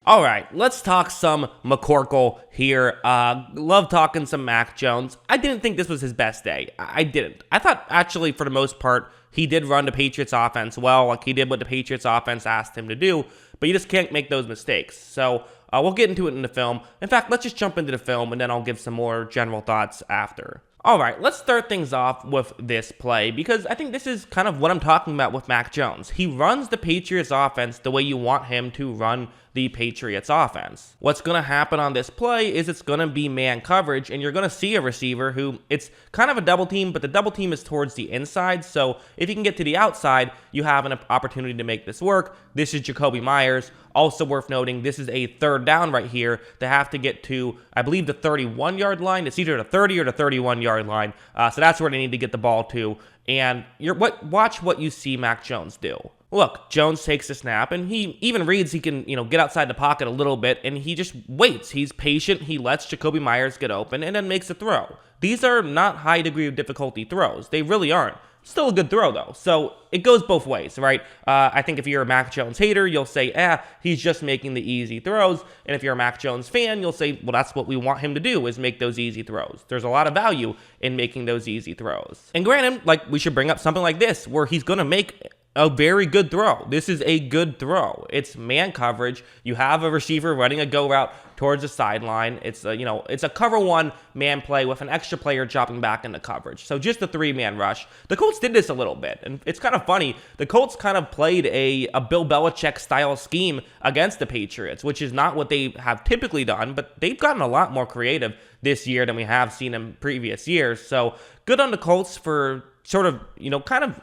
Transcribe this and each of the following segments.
All right, let's talk some McCorkle here. Love talking some Mac Jones. I didn't think this was his best day. I didn't. I thought, actually, for the most part, he did run the Patriots offense well, like he did what the Patriots offense asked him to do, but you just can't make those mistakes. So we'll get into it in the film. In fact, let's just jump into the film, and then I'll give some more general thoughts after. All right, let's start things off with this play, because I think this is kind of what I'm talking about with Mac Jones. He runs the Patriots offense the way you want him to run the Patriots offense. What's going to happen on this play is it's going to be man coverage, and you're going to see a receiver who, it's kind of a double team, but the double team is towards the inside, so if you can get to the outside, you have an opportunity to make this work. This is Jakobi Meyers. Also worth noting, this is a third down right here. They have to get to, I believe, the 31-yard line. It's either the 30 or the 31-yard line, so that's where they need to get the ball to, and watch what you see Mac Jones do. Look, Jones takes the snap, and he even reads he can, get outside the pocket a little bit, and he just waits. He's patient. He lets Jakobi Meyers get open, and then makes a throw. These are not high degree of difficulty throws. They really aren't. Still a good throw, though. So it goes both ways, right? I think if you're a Mac Jones hater, you'll say, he's just making the easy throws. And if you're a Mac Jones fan, you'll say, well, that's what we want him to do, is make those easy throws. There's a lot of value in making those easy throws. And granted, we should bring up something like this, where he's going to make a very good throw. This is a good throw. It's man coverage. You have a receiver running a go route towards the sideline. It's a cover one man play with an extra player dropping back into coverage. So just a 3-man rush. The Colts did this a little bit, and it's kind of funny. The Colts kind of played a Bill Belichick style scheme against the Patriots, which is not what they have typically done, but they've gotten a lot more creative this year than we have seen in previous years. So good on the Colts for sort of,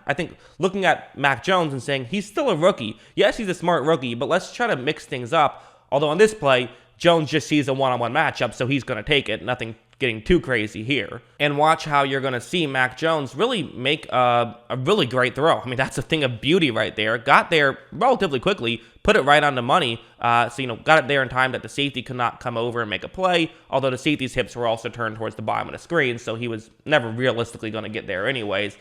I think, looking at Mac Jones and saying he's still a rookie. Yes, he's a smart rookie, but let's try to mix things up. Although on this play, Jones just sees a one-on-one matchup, so he's going to take it. Nothing getting too crazy here. And watch how you're going to see Mac Jones really make a really great throw. I mean, that's a thing of beauty right there. Got there relatively quickly, put it right on the money. Got it there in time that the safety could not come over and make a play, although the safety's hips were also turned towards the bottom of the screen, so he was never realistically going to get there anyways.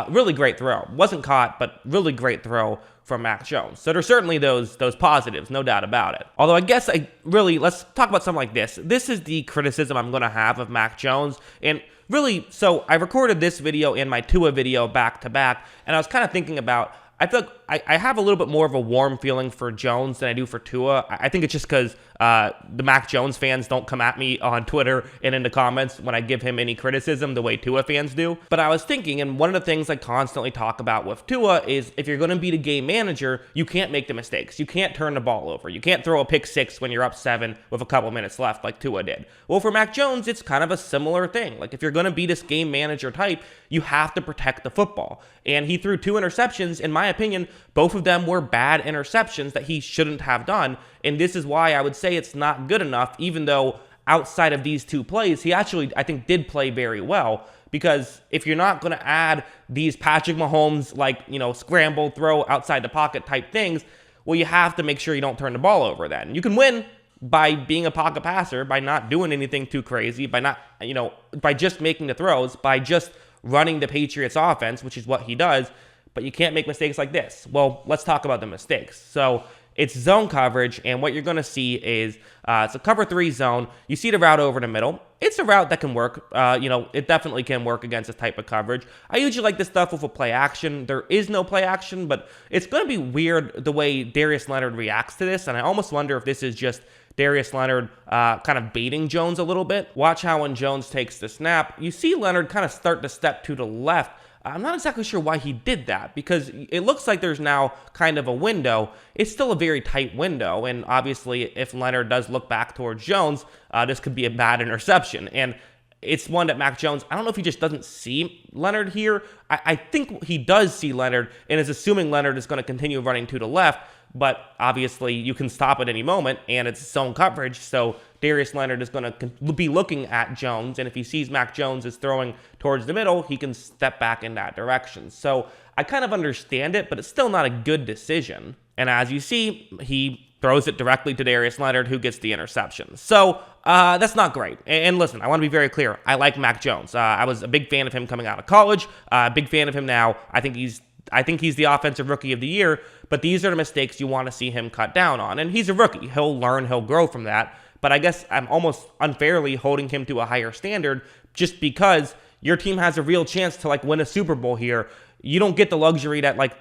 Really great throw. Wasn't caught, but really great throw from Mac Jones. So there's certainly those positives, no doubt about it. Although I guess let's talk about something like this. This is the criticism I'm going to have of Mac Jones. And really, so I recorded this video and my Tua video back to back, and I was kind of thinking about, I feel like I have a little bit more of a warm feeling for Jones than I do for Tua. I think it's just because the Mac Jones fans don't come at me on Twitter and in the comments when I give him any criticism the way Tua fans do. But I was thinking, and one of the things I constantly talk about with Tua is if you're going to be the game manager, you can't make the mistakes. You can't turn the ball over. You can't throw a pick six when you're up 7 with a couple minutes left like Tua did. Well, for Mac Jones, it's kind of a similar thing. Like if you're going to be this game manager type, you have to protect the football. And he threw 2 interceptions. In my opinion, both of them were bad interceptions that he shouldn't have done. And this is why I would say it's not good enough, even though outside of these 2 plays, he actually, I think, did play very well. Because if you're not going to add these Patrick Mahomes, scramble, throw outside the pocket type things, well, you have to make sure you don't turn the ball over then. You can win by being a pocket passer, by not doing anything too crazy, by not, by just making the throws, by just running the Patriots offense, which is what he does, but you can't make mistakes like this. Well, let's talk about the mistakes. So it's zone coverage, and what you're going to see is it's a cover 3 zone. You see the route over the middle. It's a route that can work. It definitely can work against this type of coverage. I usually like this stuff with a play action. There is no play action, but it's going to be weird the way Darius Leonard reacts to this, and I almost wonder if this is just Darius Leonard kind of baiting Jones a little bit. Watch how when Jones takes the snap, you see Leonard kind of start to step to the left. I'm not exactly sure why he did that, because it looks like there's now kind of a window. It's still a very tight window, and obviously if Leonard does look back towards Jones, this could be a bad interception. And it's one that Mac Jones, I don't know if he just doesn't see Leonard here. I think he does see Leonard and is assuming Leonard is going to continue running to the left, but obviously you can stop at any moment, and it's zone coverage, so Darius Leonard is going to be looking at Jones, and if he sees Mac Jones is throwing towards the middle, he can step back in that direction. So I kind of understand it, but it's still not a good decision. And as you see, he throws it directly to Darius Leonard, who gets the interception. So that's not great. And listen, I want to be very clear. I like Mac Jones. I was a big fan of him coming out of college, big fan of him now. I think he's I think he's the offensive rookie of the year, but these are the mistakes you want to see him cut down on. And he's a rookie. He'll learn, he'll grow from that. But I guess I'm almost unfairly holding him to a higher standard just because your team has a real chance to like win a Super Bowl here. You don't get the luxury that like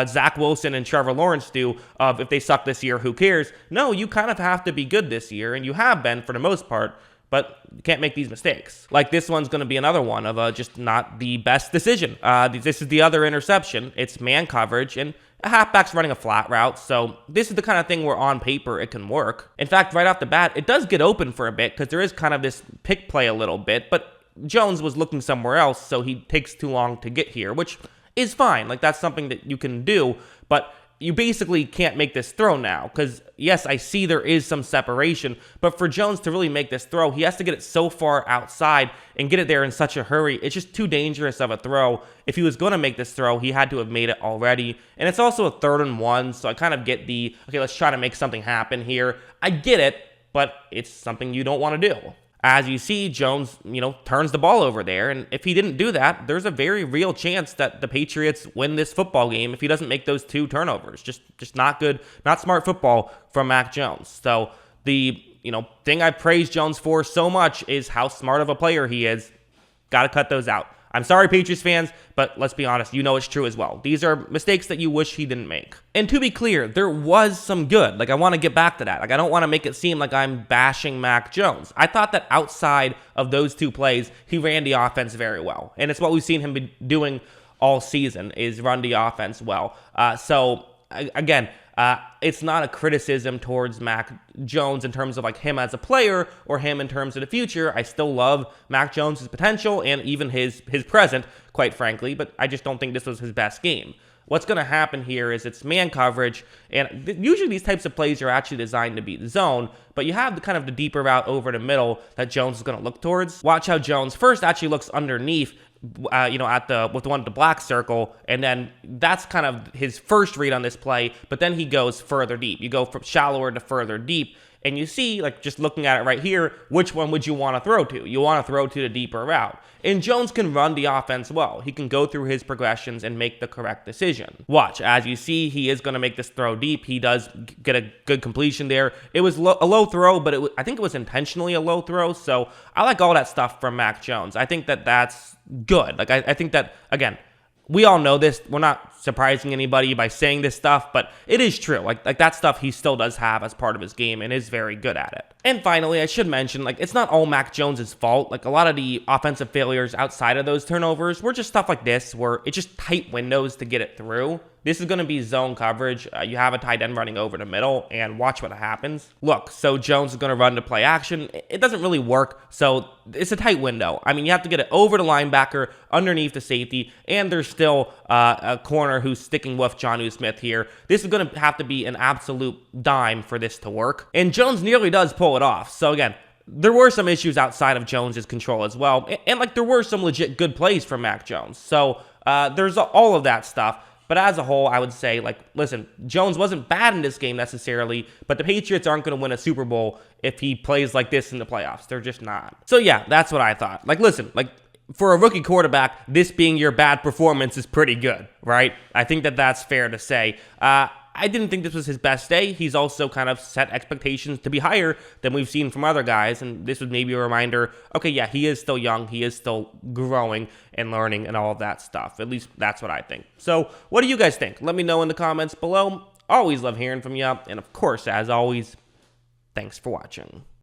Zach Wilson and Trevor Lawrence do of if they suck this year, who cares? No, you kind of have to be good this year, and you have been for the most part. But you can't make these mistakes. Like this one's going to be another one of just not the best decision. This is the other interception. It's man coverage, and a halfback's running a flat route. So this is the kind of thing where on paper it can work. In fact, right off the bat, it does get open for a bit because there is kind of this pick play a little bit. But Jones was looking somewhere else, so he takes too long to get here, which is fine. Like that's something that you can do. But you basically can't make this throw now because, yes, I see there is some separation, but for Jones to really make this throw, he has to get it so far outside and get it there in such a hurry. It's just too dangerous of a throw. If he was going to make this throw, he had to have made it already. And it's also a 3rd and 1, so I kind of get the, okay, let's try to make something happen here. I get it, but it's something you don't want to do. As you see, Jones, turns the ball over there. And if he didn't do that, there's a very real chance that the Patriots win this football game if he doesn't make those 2 turnovers. Just not good, not smart football from Mac Jones. So the, thing I praise Jones for so much is how smart of a player he is. Got to cut those out. I'm sorry, Patriots fans, but let's be honest, it's true as well. These are mistakes that you wish he didn't make. And to be clear, there was some good. Like, I want to get back to that. Like, I don't want to make it seem like I'm bashing Mac Jones. I thought that outside of those 2 plays, he ran the offense very well. And it's what we've seen him be doing all season, is run the offense well. Again, it's not a criticism towards Mac Jones in terms of like him as a player or him in terms of the future. I still love Mac Jones' potential and even his present, quite frankly, but I just don't think this was his best game. What's going to happen here is it's man coverage, and usually these types of plays are actually designed to beat the zone, but you have the kind of the deeper route over the middle that Jones is going to look towards. Watch how Jones first actually looks underneath, with the one at the black circle, and then that's kind of his first read on this play, but then he goes further deep. You go from shallower to further deep, and you see, like, just looking at it right here, which one would you want to throw to? You want to throw to the deeper route. And Jones can run the offense well. He can go through his progressions and make the correct decision. Watch, as you see, he is going to make this throw deep. He does get a good completion there. It was a low throw, but I think it was intentionally a low throw, so I like all that stuff from Mac Jones. I think that that's good. Like, I think that, again, we all know this. We're not surprising anybody by saying this stuff, but it is true. Like that stuff he still does have as part of his game and is very good at it. And finally, I should mention, like, it's not all Mac Jones' fault. Like, a lot of the offensive failures outside of those turnovers were just stuff like this, where it's just tight windows to get it through. This is going to be zone coverage. You have a tight end running over the middle, and watch what happens. Look, so Jones is going to run to play action. It doesn't really work, so it's a tight window. I mean, you have to get it over the linebacker, underneath the safety, and there's still a corner who's sticking with Jonnu Smith here. This is going to have to be an absolute dime for this to work, and Jones nearly does pull it off. So again, there were some issues outside of Jones's control as well, and like there were some legit good plays from Mac Jones. So there's all of that stuff. But as a whole, I would say, like, listen, Jones wasn't bad in this game necessarily, but the Patriots aren't going to win a Super Bowl if he plays like this in the playoffs. They're just not. So yeah, that's what I thought. Like, listen, like, for a rookie quarterback, this being your bad performance is pretty good, right? I think that that's fair to say. I didn't think this was his best day. He's also kind of set expectations to be higher than we've seen from other guys, and this was maybe a reminder, okay, yeah, he is still young, he is still growing and learning and all of that stuff. At least that's what I think. So what do you guys think? Let me know in the comments below. Always love hearing from you, and of course, as always, thanks for watching.